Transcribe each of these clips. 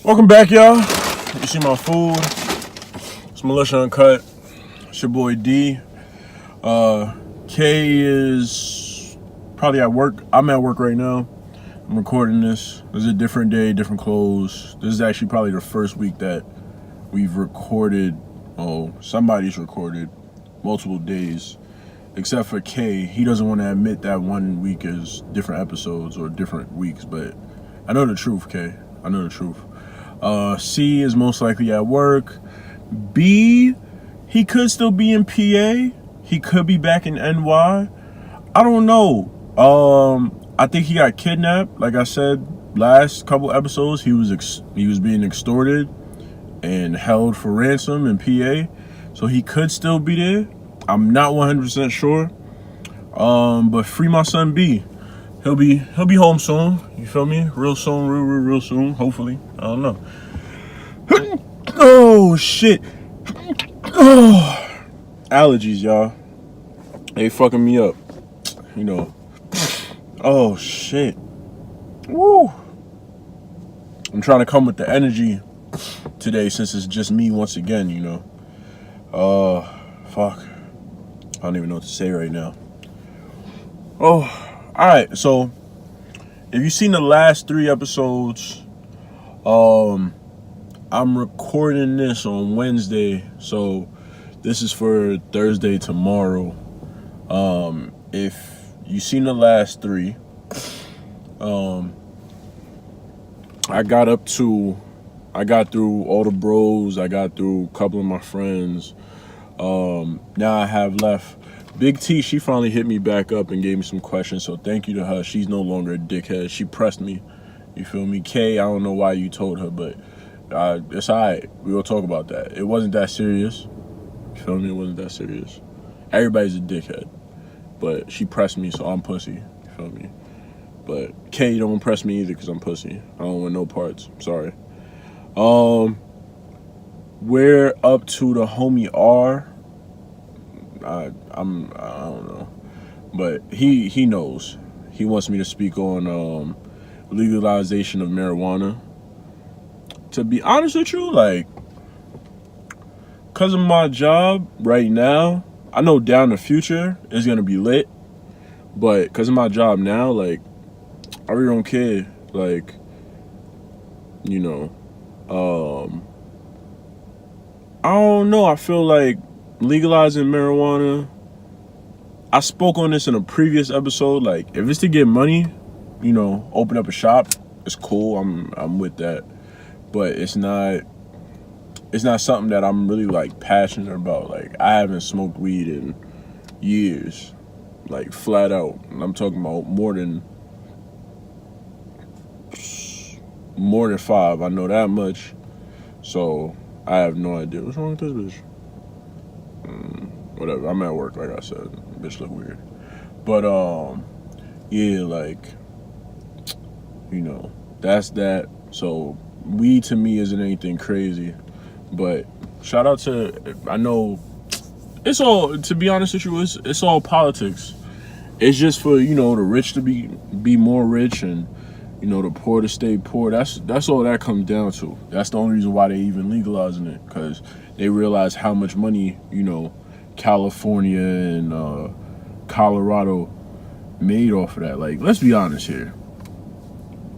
Welcome back, y'all. You see my food. It's Militia Uncut. It's your boy D. K is probably at work. I'm at work right now. I'm recording this. This is a different day, different clothes. This is actually probably the first week that we've recorded. Oh, somebody's recorded multiple days. Except for K. He doesn't want to admit that one week is different episodes or different weeks, but I know the truth, K. I know the truth. C is most likely at work. B, he could still be in PA. He could be back in NY. I don't know. I think he got kidnapped. Like I said, last couple episodes, he was being extorted and held for ransom in PA. So he could still be there. I'm not 100% sure. But free my son B. He'll be home soon. You feel me? Real soon, real soon. Hopefully. I don't know. Oh shit. Oh. Allergies, y'all. They fucking me up. You know. Oh shit. Woo. I'm trying to come with the energy today since it's just me once again, you know. Fuck. I don't even know what to say right now. Oh, alright, so if you've seen the last 3 episodes, I'm recording this on Wednesday, so this is for Thursday tomorrow. If you've seen the last 3, I got through all the bros, I got through a couple of my friends. Now I have left Big T. She finally hit me back up and gave me some questions, so thank you to her. She's no longer a dickhead. She pressed me. You feel me? K, I don't know why you told her, but it's alright. We will talk about that. It wasn't that serious. You feel me? It wasn't that serious. Everybody's a dickhead, but she pressed me, so I'm pussy. You feel me? But K, don't press me either, because I'm pussy. I don't want no parts. Sorry. We're up to the homie R. I don't know, but he knows. He wants me to speak on legalization of marijuana. To be honest with you, like, cause of my job right now, I know down the future it's gonna be lit, but cause of my job now, like, I really don't care. Like, you know, I don't know. I feel like legalizing marijuana, I spoke on this in a previous episode. Like, if it's to get money, you know, open up a shop, it's cool. I'm with that. But it's not something that I'm really like passionate about. Like, I haven't smoked weed in years. Like, flat out. And I'm talking about more than 5. I know that much. So I have no idea. What's wrong with this bitch? Whatever. I'm at work, like I said. Bitch look weird. But yeah, like, you know, that's that. So weed to me isn't anything crazy. But shout out to, I know it's all, to be honest with you, it's all politics. It's just for, you know, the rich to be more rich and, you know, the poor to stay poor. That's all that comes down to. That's the only reason why they even legalizing it, because they realize how much money, you know, California and Colorado made off of that. Like, let's be honest here.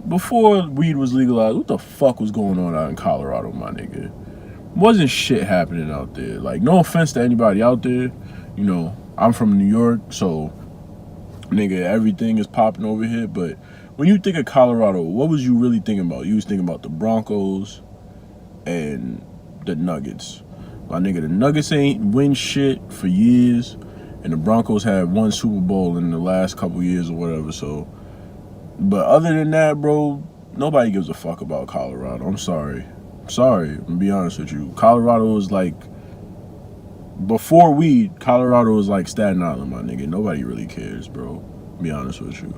Before weed was legalized, what the fuck was going on out in Colorado, my nigga? Wasn't shit happening out there. Like, no offense to anybody out there. You know, I'm from New York, so, nigga, everything is popping over here. But when you think of Colorado, what was you really thinking about? You was thinking about the Broncos and the Nuggets. My nigga, the Nuggets ain't win shit for years, and the Broncos had 1 Super Bowl in the last couple years or whatever. So, but other than that, bro, nobody gives a fuck about Colorado. I'm sorry. I'm gonna be honest with you. Colorado was like, before weed, Colorado was like Staten Island, my nigga. Nobody really cares, bro. Be honest with you.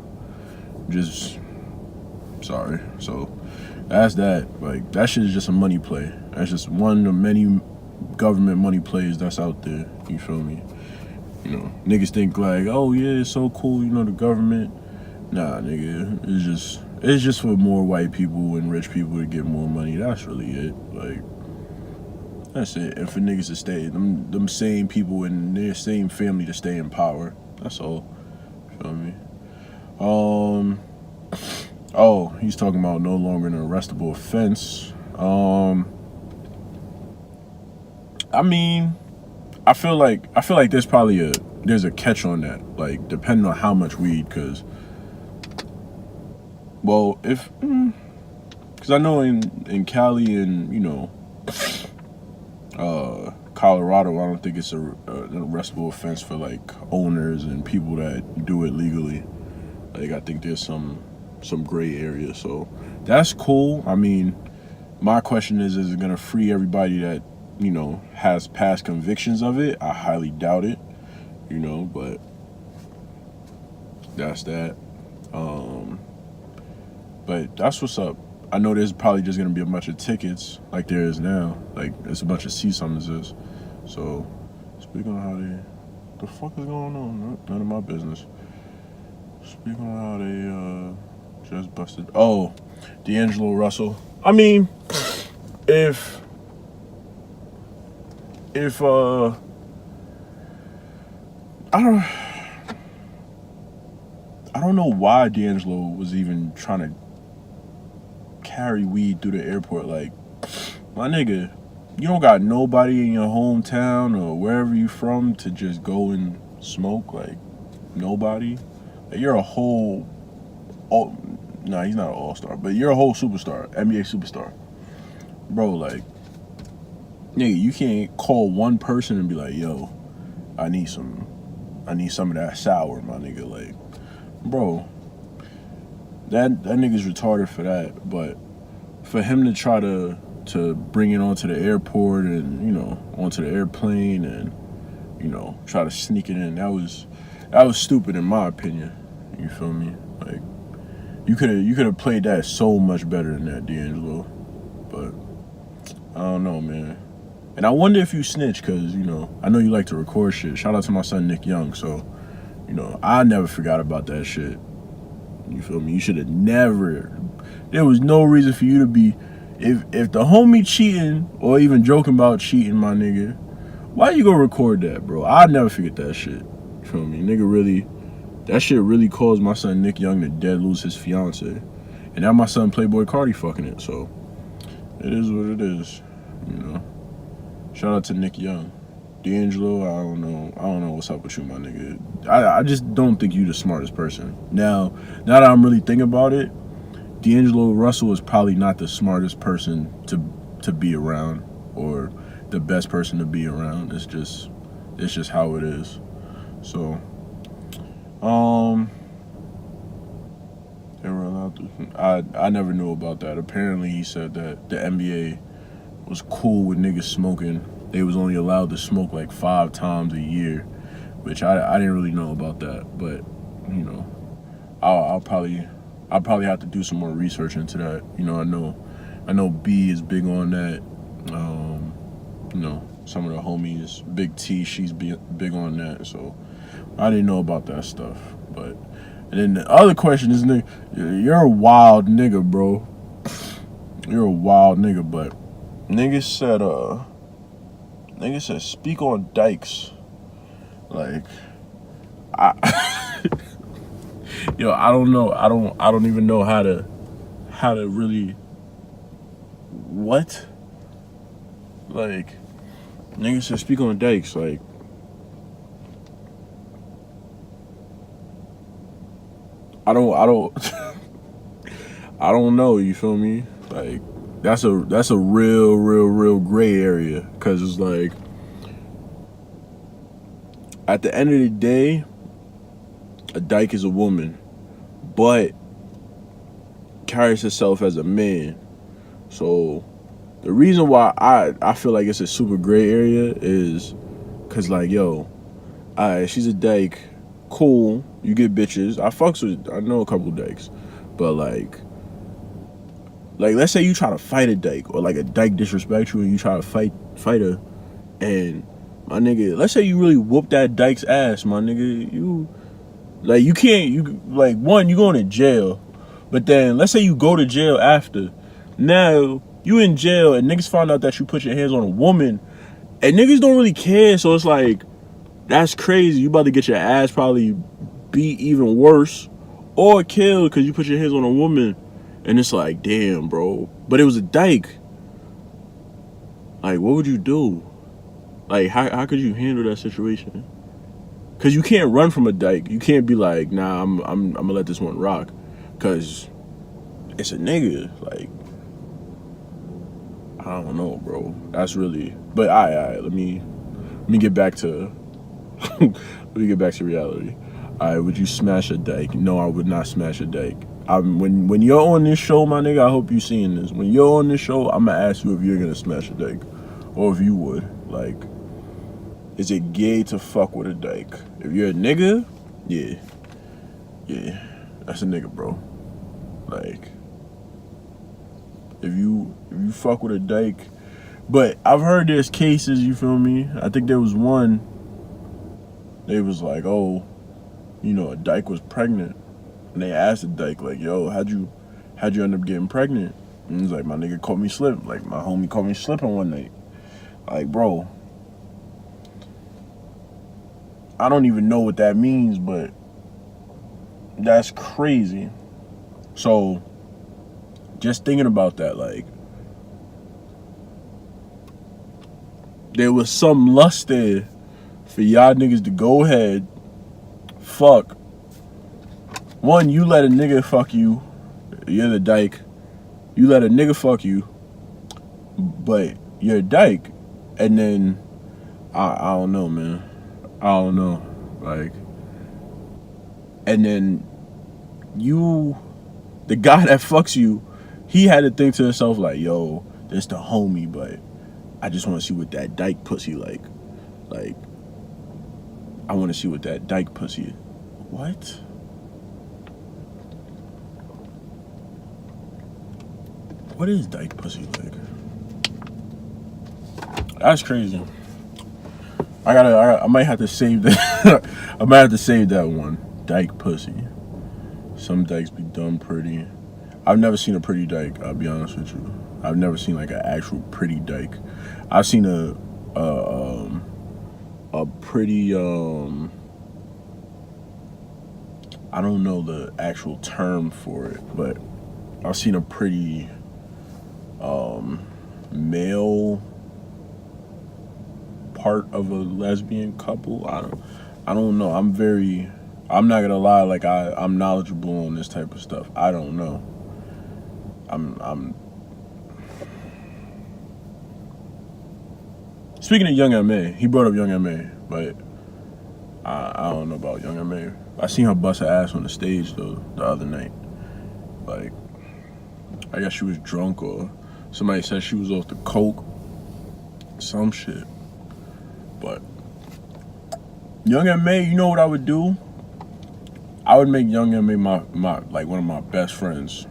Just sorry. So that's that. Like, that shit is just a money play. That's just one of the many government money plays that's out there. You feel me? You know, niggas think like, oh yeah, it's so cool, you know, the government. Nah, nigga, it's just It's just for more white people and rich people to get more money. That's really it. Like, that's it. And for niggas to stay, them same people in their same family to stay in power. That's all. Feel me? Oh, he's talking about no longer an arrestable offense. I mean, I feel like there's a catch on that. Like, depending on how much weed, because, well, because I know in Cali and, you know, Colorado, I don't think it's an arrestable offense for like owners and people that do it legally. Like, I think there's some gray area, so that's cool. I mean, my question is it gonna free everybody that, you know, has past convictions of it? I highly doubt it, you know, but that's that. But that's what's up. I know there's probably just gonna be a bunch of tickets like there is now. Like, there's a bunch of C summonses. So, speaking on how the fuck is going on? None of my business. Speaking on how they just busted. Oh, D'Angelo Russell. I mean, if I don't know why D'Angelo was even trying to carry weed through the airport. Like, my nigga, you don't got nobody in your hometown or wherever you from to just go and smoke. Like, nobody. Like, you're a whole, nah, he's not an all-star, but you're a whole superstar, NBA superstar, bro. Like, nigga, you can't call one person and be like, yo, I need some of that sour, my nigga. Like, bro, that nigga's retarded for that. But for him to try to bring it onto the airport and, you know, onto the airplane and, you know, try to sneak it in, that was stupid in my opinion. You feel me? Like, you could have played that so much better than that, D'Angelo. But I don't know, man. And I wonder if you snitch, because, you know, I know you like to record shit. Shout out to my son Nick Young. So, you know, I never forgot about that shit. You feel me? You should have never. There was no reason for you to be. If the homie cheating or even joking about cheating, my nigga, why you gonna record that, bro? I'll never forget that shit. You feel me? Nigga, really, that shit really caused my son Nick Young to dead lose his fiance. And now my son Playboy Cardi fucking it. So, it is what it is. You know? Shout out to Nick Young. D'Angelo, I don't know what's up with you, my nigga. I just don't think you the smartest person. Now that I'm really thinking about it, D'Angelo Russell is probably not the smartest person to be around, or the best person to be around. It's just how it is. So, they were allowed to. I never knew about that. Apparently, he said that the NBA was cool with niggas smoking. They was only allowed to smoke like 5 times a year, which I didn't really know about that. But, you know, I'll probably have to do some more research into that. You know, I know B is big on that. You know, some of the homies, Big T, she's big on that. So I didn't know about that stuff. But, and then the other question is, nigga, you're a wild nigga, bro. You're a wild nigga, but nigga said speak on dykes. Like, yo, I don't know. I don't even know how to really, what? Like, nigga said speak on dykes. Like, I don't I don't know, you feel me? Like, that's a real gray area, because it's like, at the end of the day, a dyke is a woman, but carries herself as a man. So the reason why I feel like it's a super gray area is because, like, yo, alright, she's a dyke, cool, you get bitches. I know a couple dykes, but like let's say you try to fight a dyke, or like a dyke disrespect you and you try to fight her, and my nigga, let's say you really whoop that dyke's ass, my nigga, you can't, one, you going to jail, But then let's say you go to jail after. Now you in jail and niggas find out that you put your hands on a woman, and niggas don't really care. So it's like, that's crazy. You about to get your ass probably beat even worse or killed because you put your hands on a woman. And it's like, damn, bro. But it was a dyke. Like, what would you do? Like, how could you handle that situation? Because you can't run from a dyke. You can't be like, nah, I'm gonna let this one rock. Because it's a nigga. Like, I don't know, bro. That's really. But all right. Let me get back to. Let me get back to reality. All right, would you smash a dyke? No, I would not smash a dyke. When you're on this show, my nigga, I hope you seeing this. When you're on this show, I'm gonna ask you if you're gonna smash a dyke, or if you would. Like, is it gay to fuck with a dyke? If you're a nigga, yeah, that's a nigga, bro. Like, if you fuck with a dyke, but I've heard there's cases. You feel me? I think there was one. They was like, oh, you know, a dyke was pregnant. And they asked the dyke, like, yo, how'd you end up getting pregnant? And he's like, my nigga caught me slipping. Like, my homie caught me slipping one night. Like, bro, I don't even know what that means, but that's crazy. So, just thinking about that, like, there was some lust there for y'all niggas to go ahead, fuck. One, you let a nigga fuck you. You're the dyke. You let a nigga fuck you, but you're a dyke. And then, I don't know, man. I don't know. Like, and then the guy that fucks you, he had to think to himself, like, yo, this the homie, but I just want to see what that dyke pussy like. Like, I want to see what that dyke pussy. What? What is dyke pussy like? That's crazy. I might have to save that. I might have to save that one. Dyke pussy. Some dykes be dumb pretty. I've never seen a pretty dyke, I'll be honest with you. I've never seen like an actual pretty dyke. I've seen a pretty I don't know the actual term for it, but I've seen a pretty male part of a lesbian couple. I don't know. I'm not gonna lie, like I'm knowledgeable on this type of stuff. I don't know. I'm speaking of Young M.A., he brought up Young M.A., but I don't know about Young M.A. I seen her bust her ass on the stage though the other night. Like, I guess she was drunk or somebody said she was off the coke, some shit. But Young M.A., you know what I would do? I would make Young M.A. my like one of my best friends.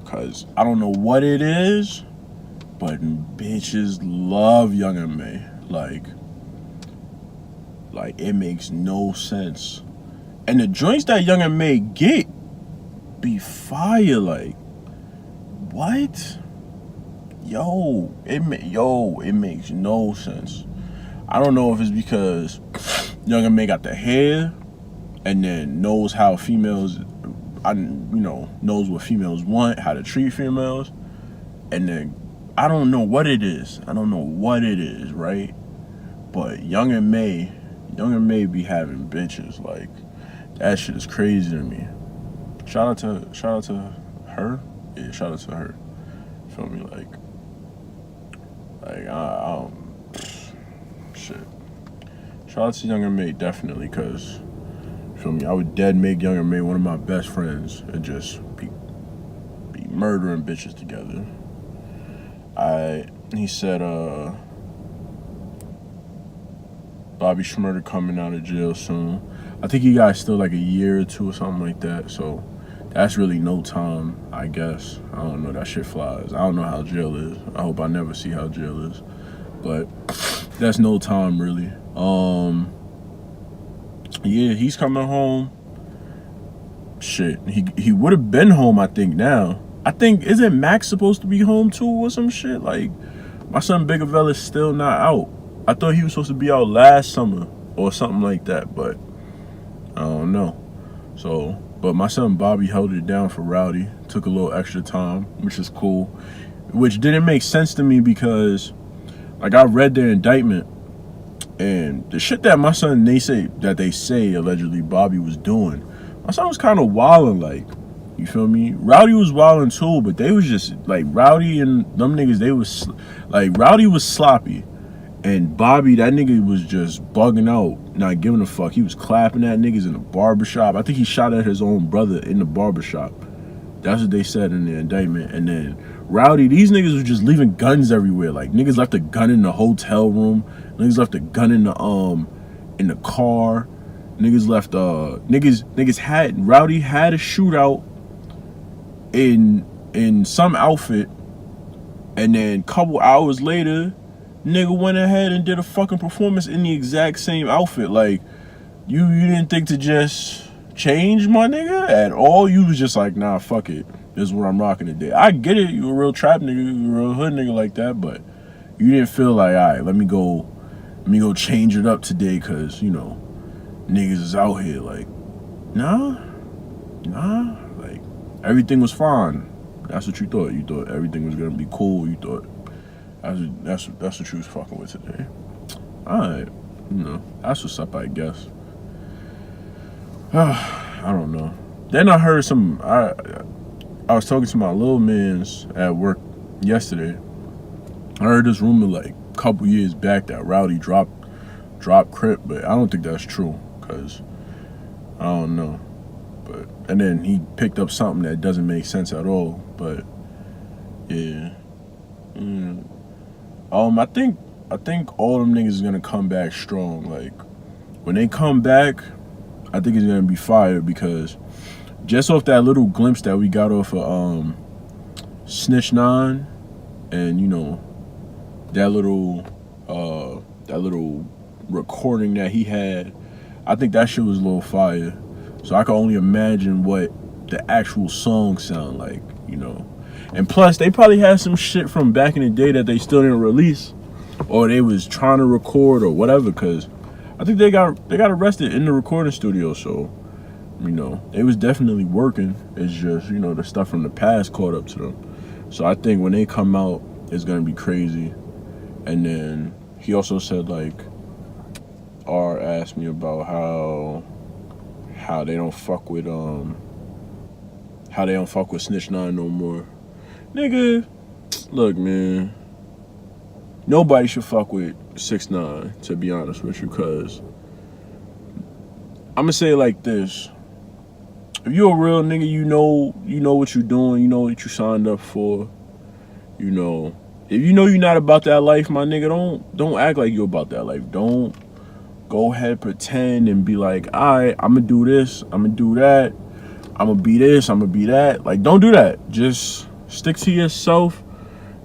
Cause I don't know what it is, but bitches love Young M.A. Like it makes no sense. And the joints that Young M.A. get be fire. Like, what? Yo, it makes no sense. I don't know if it's because Young M.A. got the hair and then knows how females, knows what females want, how to treat females, and then I don't know what it is. Right? But Young M.A. be having bitches. Like, that shit is crazy to me. Shout out to her. Yeah, shout out to her. Feel me? Like shit. Shout out to Young M.A. definitely, cause feel me, I would dead make Young M.A. one of my best friends and just be murdering bitches together. He said Bobby Shmurda coming out of jail soon. I think he got still like a year or two or something like that. So that's really no time, I guess. I don't know. That shit flies. I don't know how jail is. I hope I never see how jail is. But that's no time, really. Yeah, he's coming home. shit, he would have been home, I think. Now I think, isn't Max supposed to be home too or some shit? Like, my son Bigavell is still not out. I thought he was supposed to be out last summer or something like that, but I don't know. So, but my son Bobby held it down for Rowdy, took a little extra time, which is cool, which didn't make sense to me because, like, I read their indictment, and the shit that my son, they say allegedly Bobby was doing, my son was kind of wilding, like, you feel me? Rowdy was wilding too, but they was just, like, Rowdy and them niggas, they was, like, Rowdy was sloppy, and Bobby, that nigga was just bugging out, not giving a fuck. He was clapping at niggas in the barbershop. I think he shot at his own brother in the barbershop. That's what they said in the indictment. And then Rowdy, these niggas was just leaving guns everywhere. Like, niggas left a gun in the hotel room. Niggas left a gun in the car. Niggas left Rowdy had a shootout in some outfit, and then a couple hours later, nigga went ahead and did a fucking performance in the exact same outfit. Like, you didn't think to just change, my nigga, at all? You was just like, nah, fuck it. This is what I'm rocking today. I get it. You a real trap nigga, you a real hood nigga like that, but you didn't feel like, all right, let me go change it up today because, you know, niggas is out here. Like, nah, like, everything was fine. That's what you thought. You thought everything was gonna be cool. You thought that's what you was fucking with today. Alright, you know, that's what's up, I guess. I don't know. Then I heard I was talking to my little mans at work yesterday. I heard this rumor like a couple years back that Rowdy dropped Crip, but I don't think that's true, cause I don't know. But and then he picked up something that doesn't make sense at all. But yeah. I think all them niggas is gonna come back strong. Like, when they come back, I think it's gonna be fire, because just off that little glimpse that we got off of Snitch 9, and you know, that little recording that he had, I think that shit was a little fire. So I can only imagine what the actual song sound like, you know. And plus, they probably had some shit from back in the day that they still didn't release, or they was trying to record or whatever, because I think they got arrested in the recording studio. So, you know, they was definitely working. It's just, you know, the stuff from the past caught up to them. So I think when they come out, it's gonna be crazy. And then he also said, like, R asked me about how they don't fuck with Snitch 9 no more. Nigga, look, man, nobody should fuck with 6ix9ine, to be honest with you, cause I'ma say it like this: if you a real nigga, you know what you doing, you know what you signed up for. You know, if you know you're not about that life, my nigga, don't act like you're about that life. Don't go ahead, pretend, and be like, alright, I'ma do this, I'ma do that, I'ma be this, I'ma be that. Like, don't do that. Just stick to yourself,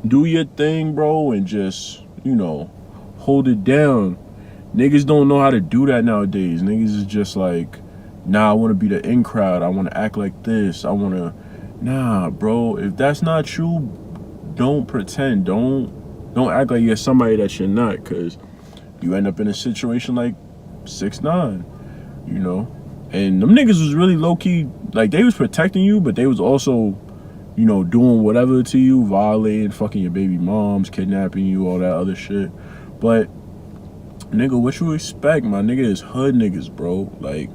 do your thing, bro, and just, you know, hold it down. Niggas don't know how to do that nowadays. Niggas is just like, nah, I want to be the in crowd, I want to act like this, I want to. Nah, bro, if that's not you, don't pretend. Don't act like you're somebody that you're not, because you end up in a situation like 6ix9ine, you know. And them niggas was really low-key, like, they was protecting you, but they was also, you know, doing whatever to you, violating, fucking your baby moms, kidnapping you, all that other shit. But, nigga, what you expect? My nigga is hood niggas, bro. Like,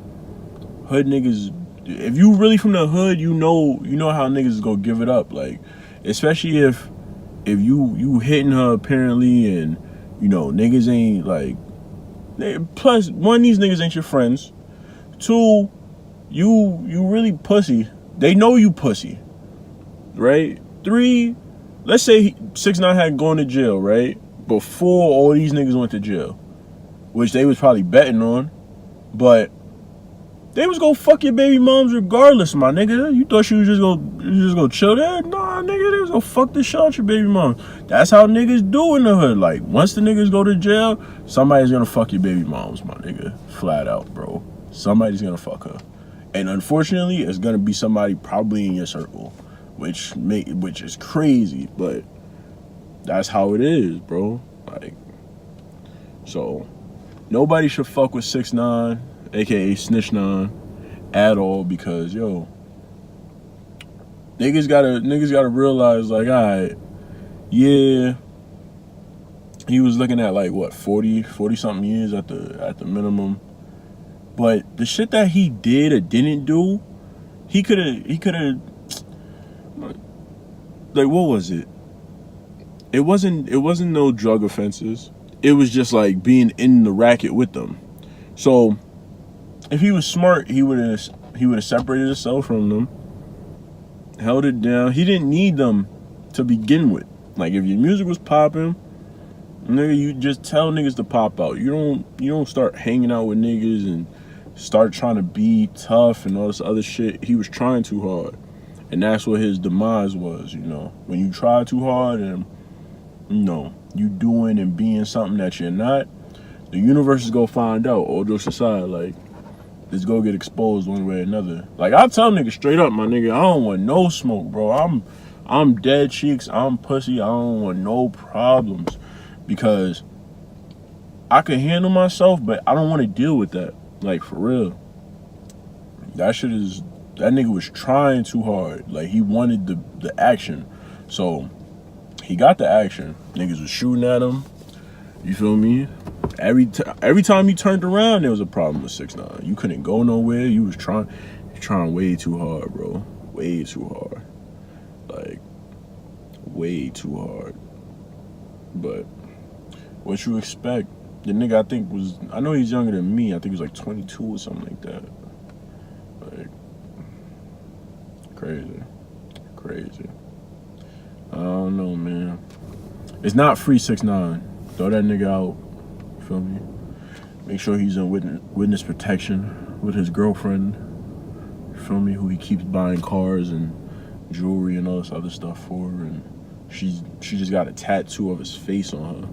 hood niggas, if you really from the hood, you know how niggas is gonna give it up. Like, especially if you hitting her apparently, and, you know, niggas ain't like, plus, one, these niggas ain't your friends. Two, you really pussy. They know you pussy, right? Three, let's say 6ix9ine had gone to jail, right? Before all these niggas went to jail, which they was probably betting on, but they was gonna fuck your baby moms regardless, my nigga. You thought you was just gonna chill there? Nah, nigga, they was gonna fuck the shit out your baby mom. That's how niggas do in the hood. Like, once the niggas go to jail, somebody's gonna fuck your baby moms, my nigga. Flat out, bro. Somebody's gonna fuck her. And unfortunately, it's gonna be somebody probably in your circle, which is crazy, but that's how it is, bro. Like, so nobody should fuck with 6ix9ine, aka Snitch 9, at all, because yo, niggas gotta realize, like, alright, yeah, he was looking at like what 40 something years at the minimum. But the shit that he did or didn't do, he could have, like, what was it? It wasn't no drug offenses. It was just like being in the racket with them. So if he was smart, he would have separated himself from them, held it down. He didn't need them to begin with. Like, if your music was popping, nigga, you just tell niggas to pop out. You don't start hanging out with niggas and start trying to be tough and all this other shit. He was trying too hard, and that's what his demise was. You know, when you try too hard and you doing and being something that you're not, the universe is gonna find out. All jokes aside, like, it's gonna get exposed one way or another. Like, I tell niggas straight up, my nigga, I don't want no smoke, bro. I'm dead cheeks. I'm pussy. I don't want no problems, because I can handle myself, but I don't want to deal with that. Like, for real. That nigga was trying too hard. Like, he wanted the action. So he got the action. Niggas was shooting at him. You feel me? Every time you turned around, there was a problem with 6ix9ine. You couldn't go nowhere. You was trying way too hard, bro. Way too hard. Like, way too hard. But what you expect? The nigga, I know he's younger than me. I think he was like 22 or something like that. Like, crazy. I don't know, man. It's not free 6ix9ine. Throw that nigga out. You feel me? Make sure he's in witness protection with his girlfriend. You feel me? Who he keeps buying cars and jewelry and all this other stuff for, and she just got a tattoo of his face on her.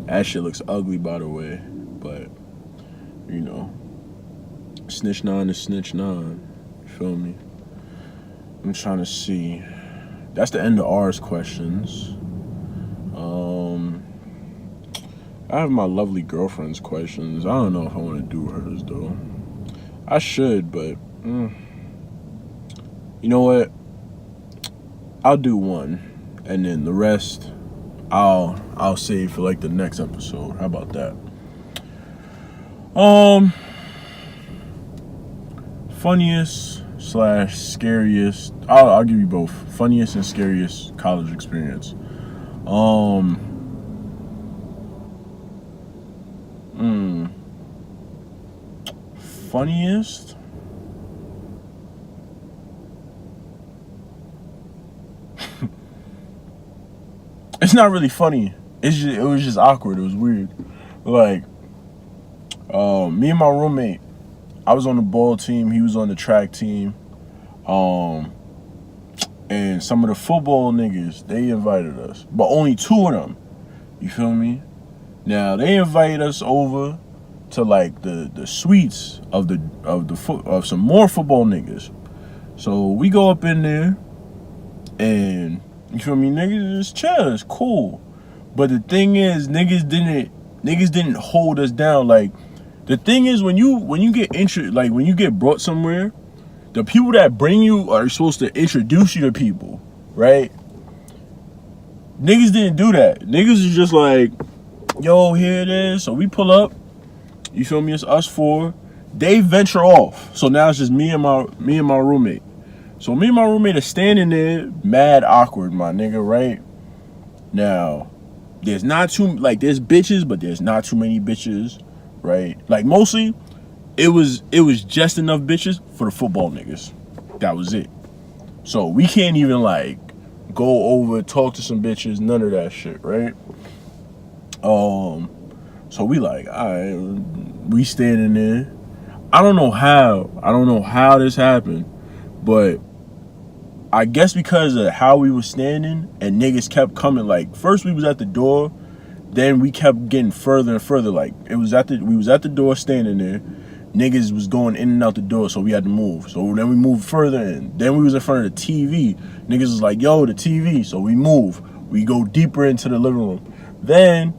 That shit looks ugly, by the way, but, you know, Snitch 9 is Snitch 9. You feel me? I'm trying to see. That's the end of ours questions. I have my lovely girlfriend's questions. I don't know if I want to do hers, though. I should, but you know what? I'll do one, and then the rest I'll save for like the next episode. How about that? Funniest / scariest. I'll give you both. Funniest and scariest college experience. Funniest. It's not really funny. It was just awkward. It was weird. Like, me and my roommate, I was on the ball team. He was on the track team. And some of the football niggas, they invited us, but only 2 of them. You feel me? Now they invited us over to like the suites of some more football niggas. So we go up in there, and you feel me, niggas just chill, it's cool. But the thing is, niggas didn't hold us down. Like, the thing is, when you get brought somewhere, the people that bring you are supposed to introduce you to people, right? Niggas didn't do that. Niggas is just like, yo, here it is. So we pull up. You feel me? It's us 4. They venture off. So now it's just me and my roommate. So me and my roommate are standing there, mad awkward, my nigga, right? Now, there's bitches, but there's not too many bitches, right? Like, mostly, it was just enough bitches for the football niggas. That was it. So we can't even like go over, talk to some bitches, none of that shit, right? So we like, all right, we standing there. I don't know how this happened, but I guess because of how we was standing and niggas kept coming. Like, first we was at the door, then we kept getting further and further. Like, we was at the door standing there. niggas was going in and out the door, so we had to move. So then we moved further in. Then we was in front of the TV. Niggas was like, yo, the TV. So we move. We go deeper into the living room. Then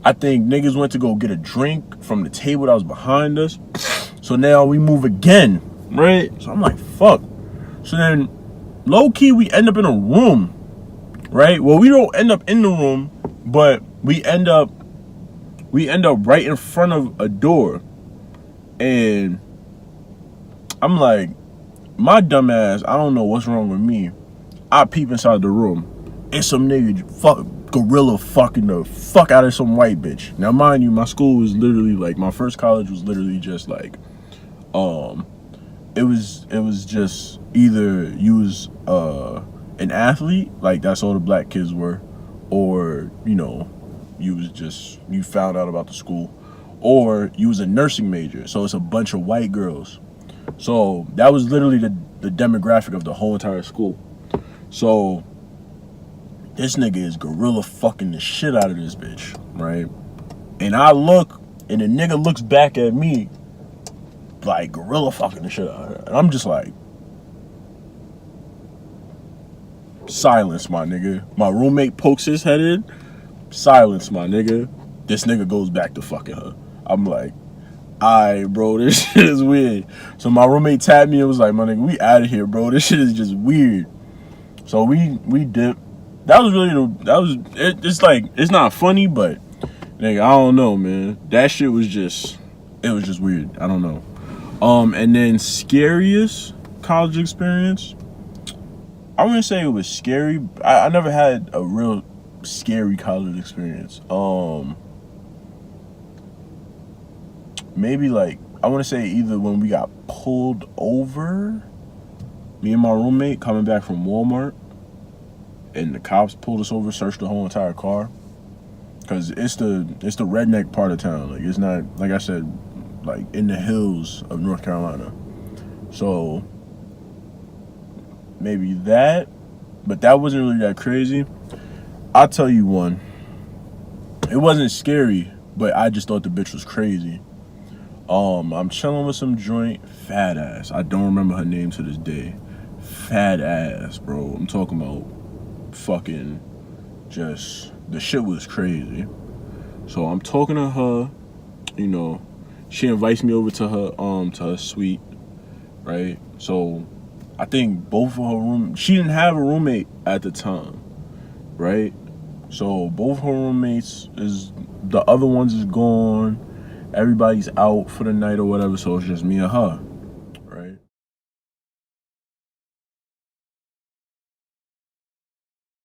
I think niggas went to go get a drink from the table that was behind us. So now we move again, right? So I'm like, fuck. So then, low key, we end up in a room, right? Well, we don't end up in the room, but we end up right in front of a door. And I'm like, my dumb ass, I don't know what's wrong with me. I peep inside the room. It's some nigga gorilla fucking the fuck out of some white bitch. Now, mind you, my school was literally like, my first college was literally just like, it was just either you was an athlete, like that's all the black kids were, or you know, you found out about the school, or you was a nursing major, so it's a bunch of white girls. So that was literally the demographic of the whole entire school. So this nigga is gorilla fucking the shit out of this bitch, right? And I look, and the nigga looks back at me like gorilla fucking the shit out of her. And I'm just like, silence, my nigga. My roommate pokes his head in. Silence, my nigga. This nigga goes back to fucking her. I'm like, alright, bro, this shit is weird. So my roommate tapped me and was like, my nigga, we out of here, bro. This shit is just weird. So we dipped. It's like, it's not funny, but nigga, I don't know, man. That shit was just, it was just weird. I don't know. And then scariest college experience, I wouldn't say it was scary. I never had a real scary college experience. Maybe like, I want to say either when we got pulled over, me and my roommate coming back from Walmart, and the cops pulled us over, searched the whole entire car, cause it's the redneck part of town. Like, it's not, like I said, like in the hills of North Carolina. So maybe that, but that wasn't really that crazy. I'll tell you one. It wasn't scary, but I just thought the bitch was crazy. I'm chilling with some joint, fat ass. I don't remember her name to this day. Fat ass, bro. I'm talking about fucking just, the shit was crazy. So I'm talking to her, you know, she invites me over to her suite, right? So I think both of her she didn't have a roommate at the time, right? So both her roommates the other ones is gone. Everybody's out for the night or whatever, so it's just me and her.